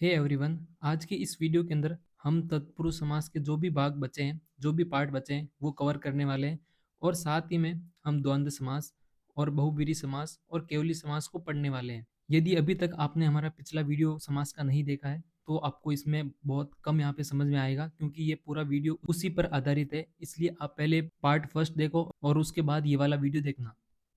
Hey everyone, आज के इस वीडियो के अंदर हम तत्पुरुष समास के जो भी भाग बचे हैं, जो भी पार्ट बचे हैं, वो कवर करने वाले हैं। और साथ ही में हम द्वंद्व समास और बहुब्रीहि समास और केवली समास को पढ़ने वाले हैं। यदि अभी तक आपने हमारा पिछला वीडियो समास का नहीं देखा है, तो आपको इसमें बहुत कम यहाँ पे समझ में आएगा, क्योंकि ये पूरा वीडियो उसी पर आधारित है। इसलिए आप पहले पार्ट फर्स्ट देखो और उसके बाद ये वाला वीडियो देखना।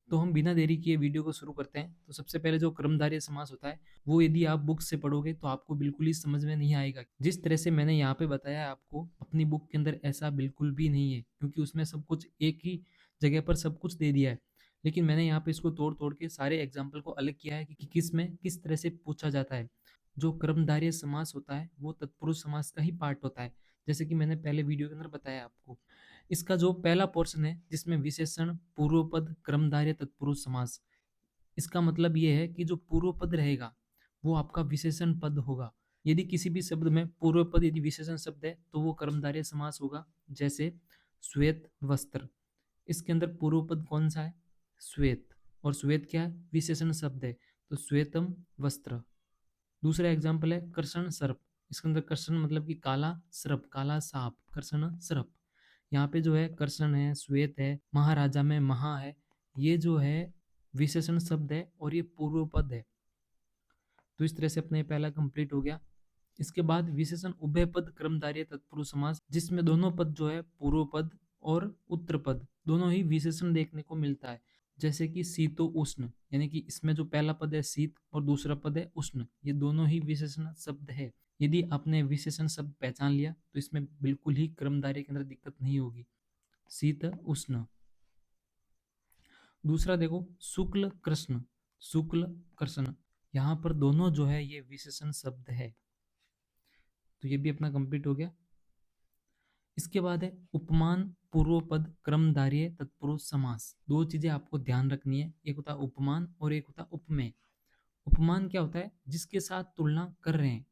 तो हम बिना देरी किए वीडियो को शुरू करते हैं। तो सबसे पहले जो कर्मधारय समास होता है, वो यदि आप बुक से पढ़ोगे तो आपको बिल्कुल ही समझ में नहीं आएगा। जिस तरह से मैंने यहाँ पे बताया है आपको, अपनी बुक के अंदर ऐसा बिल्कुल भी नहीं है, क्योंकि उसमें सब कुछ एक ही जगह पर सब कुछ दे दिया है। लेकिन मैंने यहाँ पे इसको तोड़ तोड़ के सारे एग्जाम्पल को अलग किया है कि किस में किस तरह से पूछा जाता है। जो कर्मधारय समास होता है वो तत्पुरुष समास का ही पार्ट होता है, जैसे कि मैंने पहले वीडियो के अंदर बताया आपको। इसका जो पहला पोर्शन है जिसमें विशेषण पूर्व पद कर्मधारय तत्पुरुष समास, इसका मतलब ये है कि जो पूर्व पद रहेगा वो आपका विशेषण पद होगा। यदि किसी भी शब्द में पूर्व पद यदि विशेषण शब्द है तो वो कर्मधारय समास होगा। जैसे श्वेत वस्त्र, इसके अंदर पूर्व पद कौन सा है? श्वेत। और श्वेत क्या है? विशेषण शब्द है, तो श्वेतम वस्त्र। दूसरा एग्जाम्पल है कर्षण सर्प, इसके अंदर कर्षण मतलब कि काला सर्प, काला सांप, कर्षण सर्प। यहाँ पे जो है कर्षण है, श्वेत है, महाराजा में महा है, ये जो है विशेषण शब्द है और ये पूर्व पद है। तो इस तरह से अपने पहला कंप्लीट हो गया। इसके बाद विशेषण उभय पद कर्मधारय तत्पुरुष समास, जिसमें दोनों पद जो है पूर्व पद और उत्तर पद दोनों ही विशेषण देखने को मिलता है। जैसे कि शीतो उष्ण, यानी कि इसमें जो पहला पद है शीत और दूसरा पद है उष्ण, ये दोनों ही विशेषण शब्द है। यदि आपने विशेषण शब्द पहचान लिया तो इसमें बिल्कुल ही कर्मधारय के अंदर दिक्कत नहीं होगी। शीत उष्ण। दूसरा देखो शुक्ल कृष्ण, शुक्ल कृष्ण, यहाँ पर दोनों जो है ये विशेषण शब्द है। तो ये भी अपना कंप्लीट हो गया। इसके बाद है उपमान पूर्व पद क्रमधारय तत्पुरुष समास। दो चीजें आपको ध्यान रखनी है, एक होता है उपमान और एक होता है उपमेय। उपमान क्या होता है? जिसके साथ तुलना कर रहे हैं,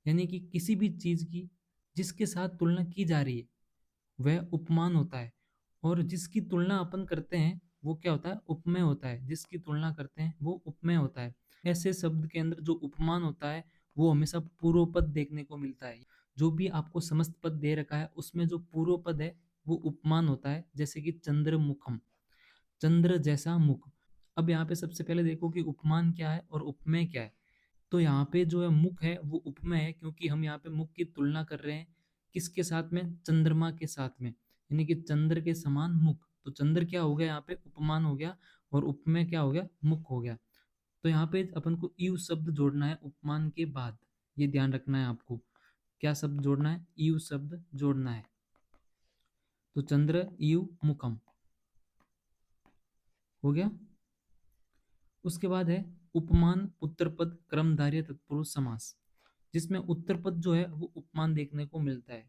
यानी कि किसी भी चीज की जिसके साथ तुलना की जा रही है वह उपमान होता है। और जिसकी तुलना अपन करते हैं वो क्या होता है? उपमेय होता है। जिसकी तुलना करते हैं वो उपमेय होता है। ऐसे शब्द के अंदर जो उपमान होता है वो हमेशा पूर्व पद देखने को मिलता है। जो भी आपको समस्त पद दे रखा है उसमें जो पूर्व पद है वो उपमान होता है। जैसे कि चंद्र मुखम, चंद्र जैसा मुख। अब यहाँ पे सबसे पहले देखो कि उपमान क्या है और उपमेय क्या है। तो यहाँ पे जो है मुख है वो उपमेय है, क्योंकि हम यहाँ पे मुख की तुलना कर रहे हैं किसके साथ में? चंद्रमा के साथ में, यानी कि चंद्र के समान मुख। तो चंद्र क्या हो गया? यहाँ पे उपमान हो गया, और उपमेय क्या हो गया? मुख हो गया। तो यहाँ पे अपन को ईव शब्द जोड़ना है उपमान के बाद, ये ध्यान रखना है आपको। क्या शब्द जोड़ना है? ईव शब्द जोड़ना है। तो चंद्र ईव मुखम हो गया। उसके बाद है उपमान उत्तर पद क्रमधारय तत्पुरुष समास, जिसमें उत्तर पद जो है वो उपमान देखने को मिलता है।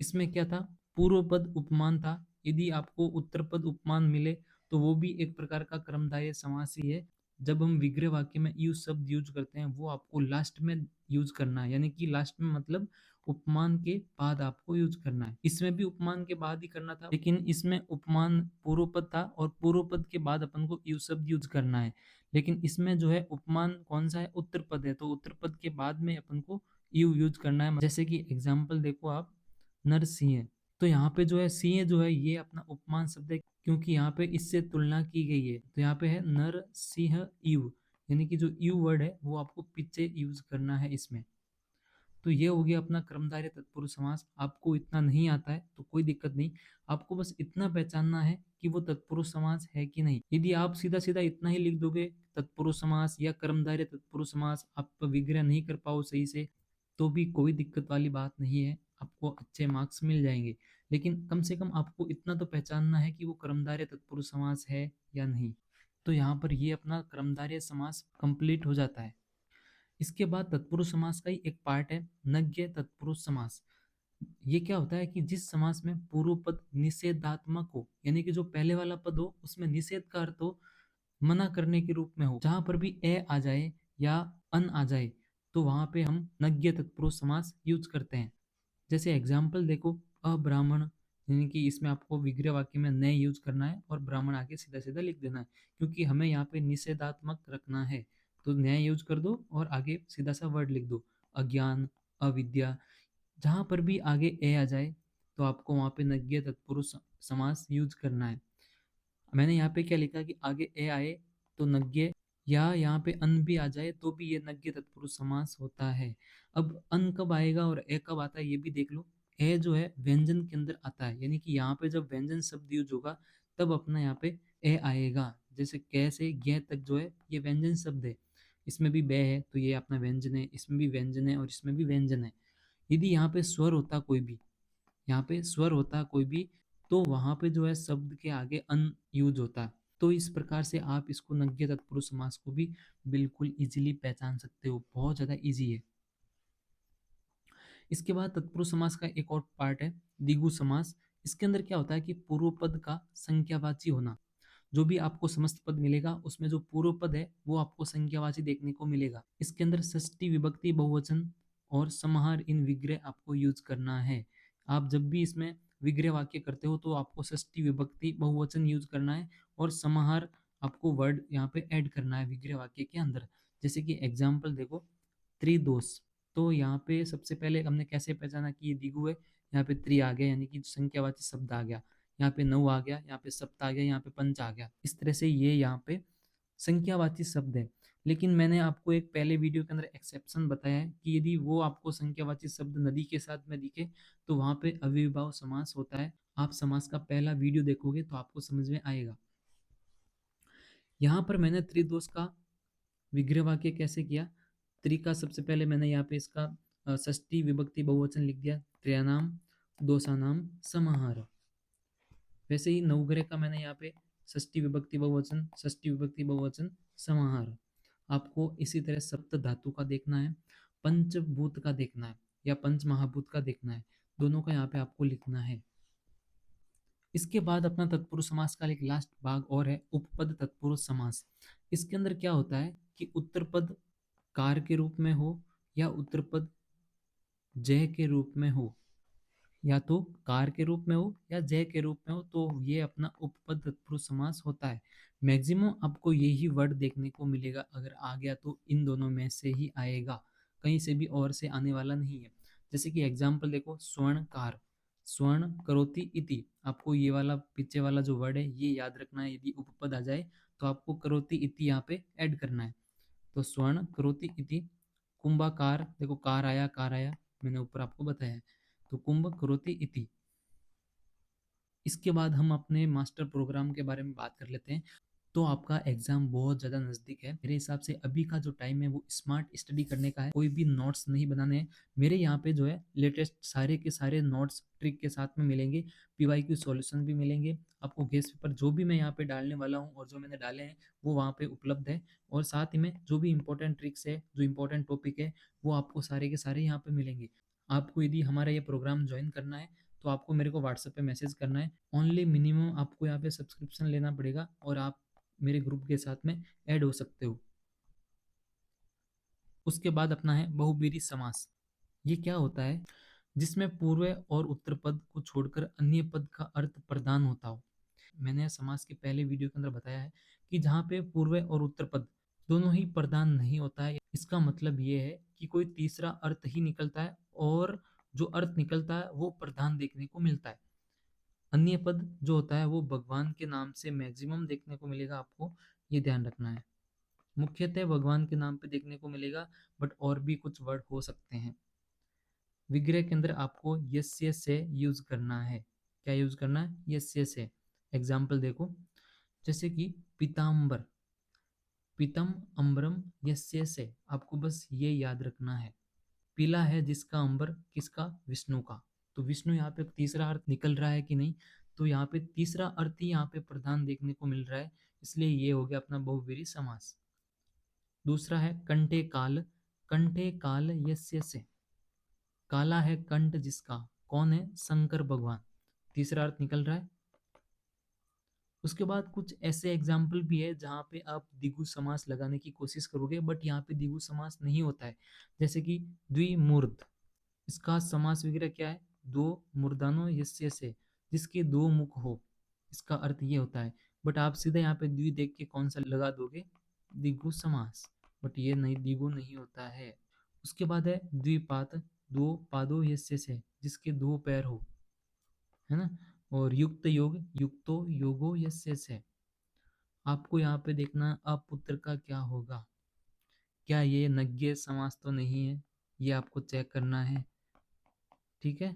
इसमें क्या था? पूर्व पद उपमान था। यदि आपको उत्तर पद उपमान मिले तो वो भी एक प्रकार का क्रमधारय समास ही है। जब हम विग्रह वाक्य में यूज शब्द यूज करते हैं वो आपको लास्ट में यूज करना है, यानी कि लास्ट में मतलब उपमान के बाद आपको यूज करना है। इसमें भी उपमान के बाद ही करना था, लेकिन इसमें उपमान पूर्व पद था और पूर्व पद के बाद अपन को यूज शब्द यूज करना है। लेकिन इसमें जो है उपमान कौन सा है? उत्तर पद है, तो उत्तर पद के बाद में अपन को यू यूज करना है। जैसे कि एग्जाम्पल देखो आप, नरसिंह। तो यहाँ पे जो है सिंह जो है ये अपना उपमान शब्द है, क्योंकि यहाँ पे इससे तुलना की गई है। तो यहाँ पे है नर सिंह यू, यानी कि जो यू वर्ड है वो आपको पीछे यूज करना है इसमें। तो ये हो गया अपना कर्मधारय तत्पुरुष समास। आपको इतना नहीं आता है तो कोई दिक्कत नहीं, आपको बस इतना पहचानना है कि वो तत्पुरुष समास है कि नहीं। यदि आप सीधा सीधा इतना ही लिख दोगे तत्पुरुष समास या कर्मधारय तत्पुरुष समास, आप विग्रह नहीं कर पाओ सही से, तो भी कोई दिक्कत वाली बात नहीं है, आपको अच्छे मार्क्स मिल जाएंगे। लेकिन कम से कम आपको इतना तो पहचानना है कि वो कर्मधारय तत्पुरुष समास है या नहीं। तो यहाँ पर ये अपना कर्मधारय समास कंप्लीट हो जाता है। इसके बाद तत्पुरुष समास का ही एक पार्ट है नज्ञ तत्पुरुष समास। ये क्या होता है कि जिस समास में पूर्व पद निषेधात्मक हो, यानी कि जो पहले वाला पद हो उसमें निषेध का अर्थ हो, मना करने के रूप में हो, जहां पर भी ए आ जाए या अन आ जाए तो वहां पे हम नज्ञ तत्पुरुष समास यूज करते हैं। जैसे एग्जाम्पल देखो, अब्राह्मण, यानी कि इसमें आपको विग्रह वाक्य में न यूज करना है और ब्राह्मण आगे सीधा सीधा लिख देना है, क्योंकि हमें यहाँ पे निषेधात्मक रखना है। तो न्याय यूज कर दो और आगे सीधा सा वर्ड लिख दो, अज्ञान, अविद्या, जहाँ पर भी आगे ए आ जाए तो आपको वहाँ पे नज्ञ तत्पुरुष समास यूज करना है। मैंने यहाँ पे क्या लिखा कि आगे ए आए तो नज्ञ, या यहाँ पे अन भी आ जाए तो भी ये नज्ञ तत्पुरुष समास होता है। अब अन कब आएगा और ए कब आता है ये भी देख लो। ए जो है व्यंजन के अंदर आता है, यानी कि यहाँ पे जब व्यंजन शब्द यूज होगा तब अपना यहाँ पे ए आएगा। जैसे कै से ज्ञ तक जो है ये व्यंजन शब्द है, इसमें भी बे है तो ये अपना व्यंजन है, इसमें भी व्यंजन है और इसमें भी व्यंजन है। यदि यहाँ पे स्वर होता कोई भी, यहाँ पे स्वर होता कोई भी, तो वहां पे जो है शब्द के आगे अन यूज होता है। तो इस प्रकार से आप इसको नज्ञ तत्पुरुष समास को भी बिल्कुल इजीली पहचान सकते हो, बहुत ज्यादा इजी है। इसके बाद तत्पुरुष समास का एक और पार्ट है द्विगु समास। इसके अंदर क्या होता है कि पूर्व पद का संख्यावाची होना। जो भी आपको समस्त पद मिलेगा उसमें जो पूर्व पद है वो आपको संख्यावाची देखने को मिलेगा। इसके अंदर षष्ठी विभक्ति बहुवचन और समाहार इन विग्रह आपको यूज करना है। आप जब भी इसमें विग्रह वाक्य करते हो तो आपको षष्ठी विभक्ति बहुवचन यूज करना है और समाहार आपको वर्ड यहाँ पे ऐड करना है विग्रह वाक्य के अंदर। जैसे कि एग्जाम्पल देखो, त्रिदोष, तो यहाँ पे सबसे पहले हमने कैसे पहचाना कि ये द्विगु है, यहाँ पे त्रि आ गया यानी कि संख्यावाची शब्द आ गया, यहाँ पे नौ आ गया, यहाँ पे सप्त आ गया, यहाँ पे पंच आ गया। इस तरह से ये यहाँ पे संख्यावाची शब्द है। लेकिन मैंने आपको एक पहले वीडियो के अंदर एक्सेप्शन बताया है कि यदि वो आपको संख्यावाची शब्द नदी के साथ में दिखे तो वहां पे अविर्भाव समास होता है। आप समास का पहला वीडियो देखोगे तो आपको समझ में आएगा। यहाँ पर मैंने त्रिदोष का विग्रह वाक्य कैसे किया। त्रि का सबसे पहले मैंने यहाँ पे इसका षष्ठी विभक्ति बहुवचन लिख दिया, त्रयानाम दोषानाम समाहार। वैसे ही नवग्रह का मैंने यहाँ पे षष्ठी विभक्ति बहुवचन, षष्ठी विभक्ति बहुवचन समाहार। आपको इसी तरह सप्त धातु का देखना है, पंचभूत का देखना है या पंच महाभूत का देखना है, दोनों का यहाँ पे आपको लिखना है। इसके बाद अपना तत्पुरुष समास का एक लास्ट भाग और है उपपद तत्पुरुष समास। इसके अंदर क्या होता है कि उत्तर पद कार के रूप में हो या उत्तर पद जय के रूप में हो, या तो कार के रूप में हो या जय के रूप में हो, तो ये अपना उपपद तत्पुरुष समास होता है। मैक्सिमम आपको यही वर्ड देखने को मिलेगा, अगर आ गया तो इन दोनों में से ही आएगा, कहीं से भी और से आने वाला नहीं है। जैसे कि एग्जाम्पल देखो, स्वर्णकार, स्वर्ण करोति इति, आपको ये वाला पीछे वाला जो वर्ड है ये याद रखना है। यदि उपपद आ जाए तो आपको करोति इति यहाँ पे ऐड करना है। तो स्वर्ण करोति इति। कुंभकार, देखो कार आया, मैंने ऊपर आपको बताया है, तो कुंभ करोति इति। इसके बाद हम अपने मास्टर प्रोग्राम के बारे में बात कर लेते हैं। तो आपका एग्जाम बहुत ज़्यादा नज़दीक है। मेरे हिसाब से अभी का जो टाइम है वो स्मार्ट स्टडी करने का है, कोई भी नोट्स नहीं बनाने हैं। मेरे यहाँ पे जो है लेटेस्ट सारे के सारे नोट्स ट्रिक के साथ में मिलेंगे, PYQ सॉल्यूशन भी मिलेंगे आपको। गेस्ट पेपर जो भी मैं यहाँ पे डालने वाला हूँ और जो मैंने डाले हैं वो वहाँ पे उपलब्ध है। और साथ ही में जो भी इंपॉर्टेंट ट्रिक्स है, जो इंपॉर्टेंट टॉपिक है, वो आपको सारे के सारे यहाँ पे मिलेंगे। आपको यदि हमारा ये प्रोग्राम ज्वाइन करना है तो आपको मेरे को व्हाट्सएप पे मैसेज करना है। ओनली मिनिमम आपको यहाँ पे सब्सक्रिप्शन लेना पड़ेगा और आप मेरे ग्रुप के साथ में ऐड हो सकते हो। उसके बाद अपना है बहुब्रीहि समास। ये क्या होता है? जिसमें पूर्व और उत्तर पद को छोड़कर अन्य पद का अर्थ प्रदान होता हो। मैंने समास के पहले वीडियो के अंदर बताया है कि जहाँ पे पूर्व और उत्तर पद दोनों ही प्रदान नहीं होता है, इसका मतलब ये है कि कोई तीसरा अर्थ ही निकलता है और जो अर्थ निकलता है वो प्रधान देखने को मिलता है। अन्य पद जो होता है वो भगवान के नाम से मैक्सिमम देखने को मिलेगा, आपको ये ध्यान रखना है। मुख्यतः भगवान के नाम पे देखने को मिलेगा, बट और भी कुछ वर्ड हो सकते हैं। विग्रह के अंदर आपको यस्य से यूज करना है। क्या यूज करना है? यस्य से। एग्जाम्पल देखो, जैसे कि पीताम्बर, पीतम अम्बरम यस्य से, आपको बस ये याद रखना है। पीला है जिसका अंबर, किसका? विष्णु का। तो विष्णु यहाँ पे तीसरा अर्थ निकल रहा है कि नहीं? तो यहाँ पे तीसरा अर्थ ही यहाँ पे प्रधान देखने को मिल रहा है, इसलिए ये हो गया अपना बहुव्रीहि समास। दूसरा है कंठे काल, कंठे काल यस्य से, काला है कंठ जिसका, कौन है? शंकर भगवान। तीसरा अर्थ निकल रहा है। उसके बाद कुछ ऐसे एग्जाम्पल भी है जहाँ पे आप द्विगु समास लगाने की कोशिश करोगे, बट यहाँ पे द्विगु समास नहीं होता है। जैसे कि द्विमूर्ध, इसका समास वगैरह क्या है? दो मूर्धानो यस्य से, जिसके दो मुख हो, इसका अर्थ ये होता है। बट आप सीधे यहाँ पे द्वि देख के कौन सा लगा दोगे? द्विगु समास, बट ये नहीं, द्विगु नहीं होता है। उसके बाद है द्विपाद, दो पादों यस्य से, जिसके दो पैर हो, है ना। और युक्त योग, युक्तो योगो यस्य से। आपको यहाँ पे देखना अपुत्र का क्या होगा, क्या ये नज्ञ समास तो नहीं है, ये आपको चेक करना है, ठीक है।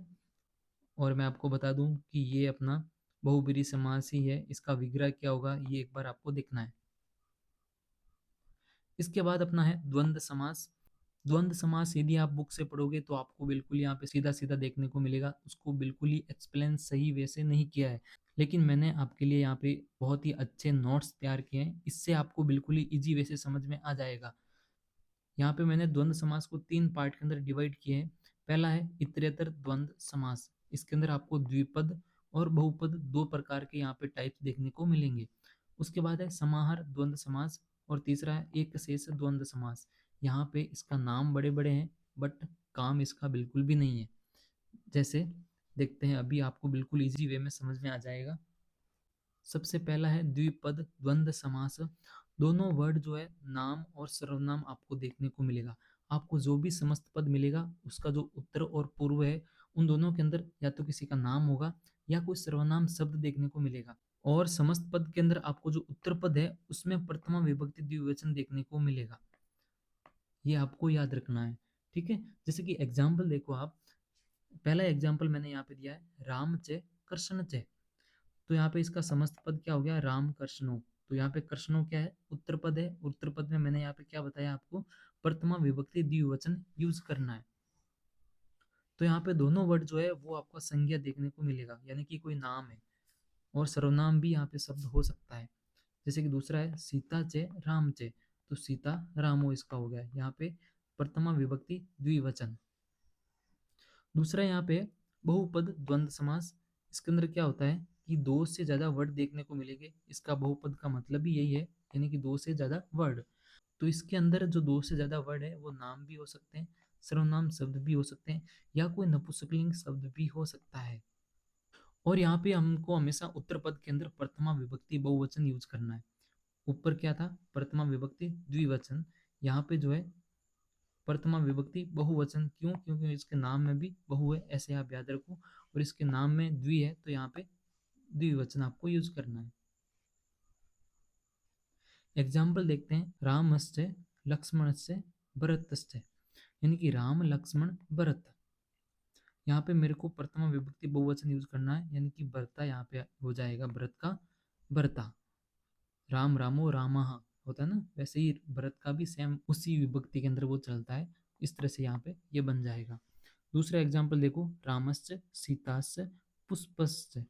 और मैं आपको बता दूं कि ये अपना बहुब्रीहि समास ही है, इसका विग्रह क्या होगा ये एक बार आपको देखना है। इसके बाद अपना है द्वंद्व समास। द्वंद्व समास यदि आप बुक से पढ़ोगे तो आपको बिल्कुल यहाँ पे सीधा सीधा देखने को मिलेगा, उसको बिल्कुल ही एक्सप्लेन सही वे से नहीं किया है, लेकिन मैंने आपके लिए यहाँ पे बहुत ही अच्छे नोट्स तैयार किए हैं, इससे आपको बिल्कुल ही इजी वे से समझ में आ जाएगा। यहाँ पे मैंने द्वंद्व समास को 3 पार्ट के अंदर डिवाइड किए हैं। पहला है इतरेतर द्वंद्व समास, इसके अंदर आपको द्विपद और बहुपद दो प्रकार के यहाँ पे टाइप्स देखने को मिलेंगे। उसके बाद है समाहार द्वंद्व समास, और तीसरा है एक शेष द्वंद्व समास। यहाँ पे इसका नाम बड़े बड़े हैं बट काम इसका बिल्कुल भी नहीं है। जैसे देखते हैं, अभी आपको बिल्कुल इजी वे में समझ में आ जाएगा। सबसे पहला है द्विपद द्वंद्व समास। दोनों वर्ड जो है नाम और सर्वनाम आपको देखने को मिलेगा। आपको जो भी समस्त पद मिलेगा उसका जो उत्तर और पूर्व है, उन दोनों के अंदर या तो किसी का नाम होगा या कोई सर्वनाम शब्द देखने को मिलेगा। और समस्त पद के अंदर आपको जो उत्तर पद है उसमें प्रथमा विभक्ति द्विवचन देखने को मिलेगा, ये आपको याद रखना है, ठीक है। जैसे कि एग्जाम्पल देखो आप, पहला एग्जाम्पल मैंने यहाँ पे दिया है राम चे कृष्ण चे। तो यहाँ पे इसका समस्त पद क्या हो गया, राम कृष्णो। तो यहाँ पे कृष्णो क्या है, उत्तर पद है। उत्तर पद में मैंने यहाँ पे क्या बताया आपको, प्रथमा विभक्ति द्विवचन यूज करना है। तो यहाँ पे दोनों वर्ड जो है वो आपको संज्ञा देखने को मिलेगा, यानी कि कोई नाम है, और सर्वनाम भी यहाँ पे शब्द हो सकता है। जैसे कि दूसरा है सीता चे राम चे, तो सीता रामो इसका हो गया, यहाँ पे प्रथमा विभक्ति द्विवचन। दूसरा यहाँ पे बहुपद द्वंद्व समास। इसके अंदर क्या होता है कि दो से ज्यादा वर्ड देखने को मिलेंगे, इसका बहुपद का मतलब भी यही है, यानी कि दो से ज्यादा वर्ड। तो इसके अंदर जो दो से ज्यादा वर्ड है वो नाम भी हो सकते हैं, सर्वनाम शब्द भी हो सकते हैं, या कोई नपुंसकलिंग शब्द भी हो सकता है। और यहाँ पे हमको हमेशा उत्तर पद के अंदर प्रथमा विभक्ति बहुवचन यूज करना है। ऊपर क्या था, प्रथमा विभक्ति द्विवचन, यहाँ पे जो है प्रथमा विभक्ति बहुवचन। क्यों, क्योंकि इसके नाम में भी बहु है, ऐसे आप याद रखो, और इसके नाम में द्वि है तो यहाँ पे द्विवचन आपको यूज करना है। एग्जाम्पल देखते हैं, रामस्य लक्ष्मणस्य भरतस्य, यानी कि राम लक्ष्मण भरत। यहाँ पे मेरे को प्रथमा विभक्ति बहुवचन यूज करना है, यानी कि भरता यहाँ पे हो जाएगा, भरत का भरता। राम रामो रामः होता है ना, वैसे ही भरत का भी सेम उसी विभक्ति के अंदर वो चलता है, इस तरह से यहाँ पे ये बन जाएगा। दूसरा एग्जाम्पल देखो, रामस्य सीतास्य पुष्पस्य,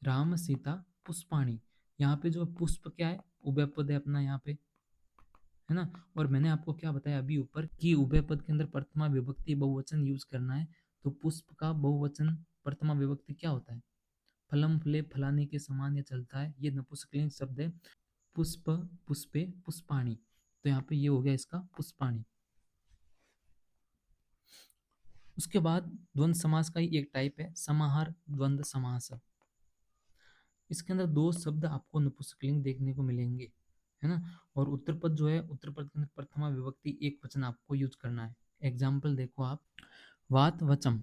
राम सीता पुष्पाणी। यहाँ पे जो पुष्प क्या है, उभय पद है अपना यहाँ पे, है ना। और मैंने आपको क्या बताया अभी ऊपर कि उभय पद के अंदर प्रथमा विभक्ति बहुवचन यूज करना है। तो पुष्प का बहुवचन प्रथमा विभक्ति क्या होता है, फलम फले फलाने के समान ये चलता है, ये नपुंसकलिंग शब्द है। पुष्प पुष्पे पुष्पाणी, तो यहाँ पे ये हो गया इसका पुष्पाणी। उसके बाद द्वंद्व समास का ही एक टाइप है समाहार द्वंद्व समास। इसके अंदर दो शब्द आपको नपुंसकलिंग देखने को मिलेंगे, है ना। और उत्तर पद जो है, उत्तर पद के अंदर प्रथमा विभक्ति एक वचन आपको यूज करना है। एग्जाम्पल देखो आप, वात वचम,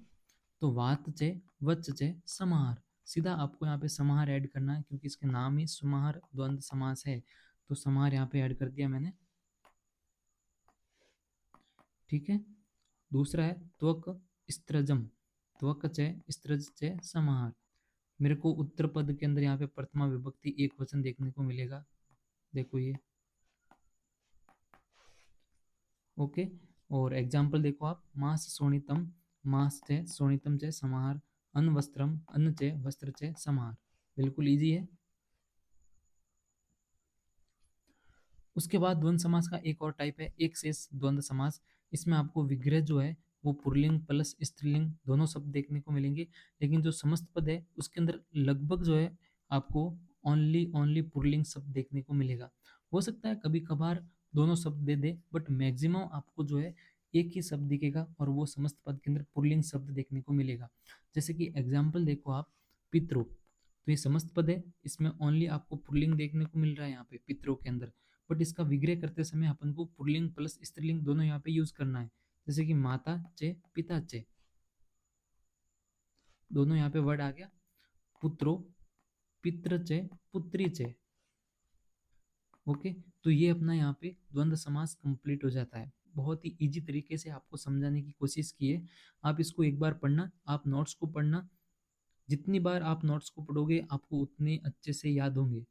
तो वात चे वच चे समाहार। सीधा आपको यहाँ पे समाहार ऐड करना है, क्योंकि इसके नाम ही समाहार द्वंद्व समास है, तो समाहार यहाँ पे ऐड कर दिया मैंने, ठीक है। दूसरा है त्वक स्त्रजम, त्वक चे स्त्रज चे समाहार। मेरे को उत्तर पद के अंदर यहाँ पे प्रथमा विभक्ति एक वचन देखने को मिलेगा, देखो ये, ओके। और एग्जाम्पल देखो आप, मास शोणितम, मास चे शोणितम चे समाहार, अन्न वस्त्रम, अन्न चे वस्त्र चे समाहार। बिल्कुल इजी है। उसके बाद द्वंद्व समास का एक और टाइप है एक शेष द्वंद्व समास। इसमें आपको विग्रह जो है वो पुल्लिंग प्लस स्त्रीलिंग दोनों शब्द देखने को मिलेंगे, लेकिन जो समस्त पद है उसके अंदर लगभग जो है आपको ओनली ओनली पुल्लिंग शब्द देखने को मिलेगा। हो सकता है कभी कभार दोनों शब्द दे दे, बट मैक्सिमम आपको जो है एक ही शब्द दिखेगा, और वो समस्त पद के अंदर पुल्लिंग शब्द देखने को मिलेगा। जैसे कि एग्जाम्पल देखो आप, पितरो, तो ये समस्त पद है, इसमें ओनली आपको पुल्लिंग देखने को मिल रहा है यहाँ पे पितरों के अंदर, बट इसका विग्रह करते समय अपन को पुल्लिंग प्लस स्त्रीलिंग दोनों यहाँ पे यूज करना है। जैसे कि माता चे पिता चे, दोनों यहाँ पे वर्ड आ गया। पुत्रो पितृ चे पुत्री चे। ओके, तो ये अपना यहाँ पे द्वंद्व समास कंप्लीट हो जाता है। बहुत ही इजी तरीके से आपको समझाने की कोशिश की है। आप इसको एक बार पढ़ना, आप नोट्स को पढ़ना, जितनी बार आप नोट्स को पढ़ोगे आपको उतने अच्छे से याद होंगे।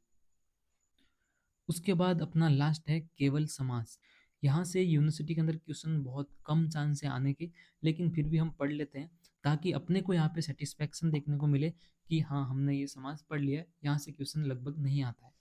उसके बाद अपना लास्ट है केवल समास। यहाँ से यूनिवर्सिटी के अंदर क्वेश्चन बहुत कम चांस है आने के, लेकिन फिर भी हम पढ़ लेते हैं ताकि अपने को यहाँ पे सेटिस्फेक्शन देखने को मिले कि हाँ हमने ये समास पढ़ लिया है। यहाँ से क्वेश्चन लगभग नहीं आता है।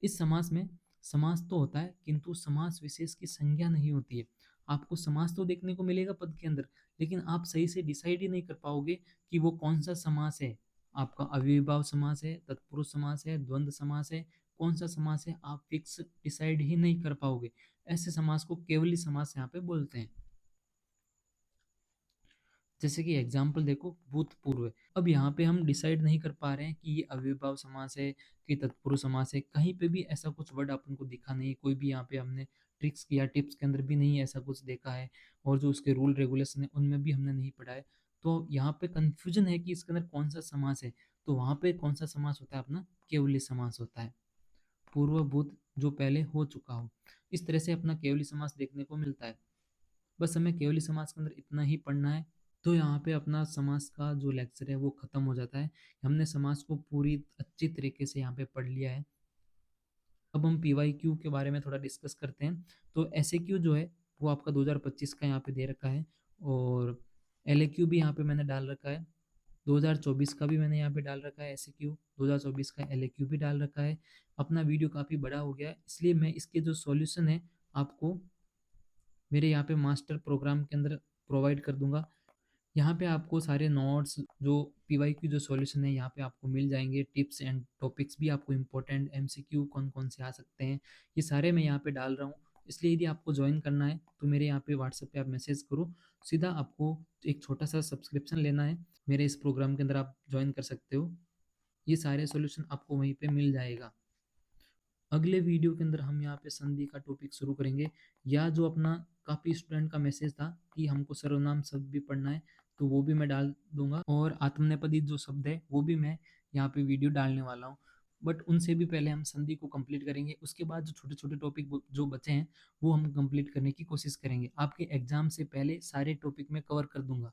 इस समास में समास तो होता है किंतु समास विशेष की संज्ञा नहीं होती है। आपको समास तो देखने को मिलेगा पद के अंदर, लेकिन आप सही से डिसाइड ही नहीं कर पाओगे कि वो कौन सा समास है। आपका अव्ययीभाव समास है, तत्पुरुष समास है, द्वंद्व समास है, कौन सा समास है आप फिक्स डिसाइड ही नहीं कर पाओगे। ऐसे समास को केवली समास यहाँ पे बोलते हैं। जैसे कि एग्जाम्पल देखो, भूतपूर्व। अब यहाँ पे हम डिसाइड नहीं कर पा रहे हैं कि ये अव्ययभाव समास है कि तत्पुरुष समास है। कहीं पे भी ऐसा कुछ वर्ड अपन को दिखा नहीं, कोई भी यहाँ पे हमने ट्रिक्स या टिप्स के अंदर भी नहीं ऐसा कुछ देखा है, और जो उसके रूल रेगुलेशन है उनमें भी हमने नहीं पढ़ा है। तो यहाँ पे कंफ्यूजन है कि इसके अंदर कौन सा समास है। तो वहाँ पे कौन सा समास होता है, अपना केवली समास होता है। पूर्वभूत, जो पहले हो चुका हो। इस तरह से अपना केवली समास देखने को मिलता है। बस हमें केवली समास के अंदर इतना ही पढ़ना है। तो यहाँ पे अपना समास का जो लेक्चर है वो खत्म हो जाता है। हमने समास को पूरी अच्छी तरीके से यहाँ पे पढ़ लिया है। अब हम PYQ के बारे में थोड़ा डिस्कस करते हैं। तो SAQ जो है वो आपका 2025 का यहाँ पे दे रखा है, और LAQ भी यहाँ पे मैंने डाल रखा है। 2024 का भी मैंने यहाँ पे डाल रखा है SAQ, 2024 का LAQ भी डाल रखा है। अपना वीडियो काफ़ी बड़ा हो गया है, इसलिए मैं इसके जो सॉल्यूशन है आपको मेरे यहाँ पे मास्टर प्रोग्राम के अंदर प्रोवाइड कर दूंगा। यहाँ पे आपको सारे नोट्स, जो PYQ जो सॉल्यूशन है यहाँ पे आपको मिल जाएंगे। टिप्स एंड टॉपिक्स भी आपको इम्पोर्टेंट MCQ कौन कौन से आ सकते हैं, ये सारे मैं यहाँ पे डाल रहा हूँ। इसलिए यदि आपको ज्वाइन करना है तो मेरे यहाँ पे व्हाट्सएप पे आप मैसेज करो। सीधा आपको एक छोटा सा सब्सक्रिप्शन लेना है, मेरे इस प्रोग्राम के अंदर आप ज्वाइन कर सकते हो। ये सारे सॉल्यूशन आपको वहीं पे मिल जाएगा। अगले वीडियो के अंदर हम यहाँ पे संधि का टॉपिक शुरू करेंगे, या जो अपना काफ़ी स्टूडेंट का मैसेज था कि हमको सर्वनाम शब्द भी पढ़ना है, तो वो भी मैं डाल दूंगा। और आत्मनेपदी जो शब्द है वो भी मैं यहाँ पे वीडियो डालने वाला हूँ। बट उनसे भी पहले हम संधि को कंप्लीट करेंगे। उसके बाद जो छोटे छोटे टॉपिक जो बचे हैं वो हम कंप्लीट करने की कोशिश करेंगे। आपके एग्जाम से पहले सारे टॉपिक मैं कवर कर दूंगा।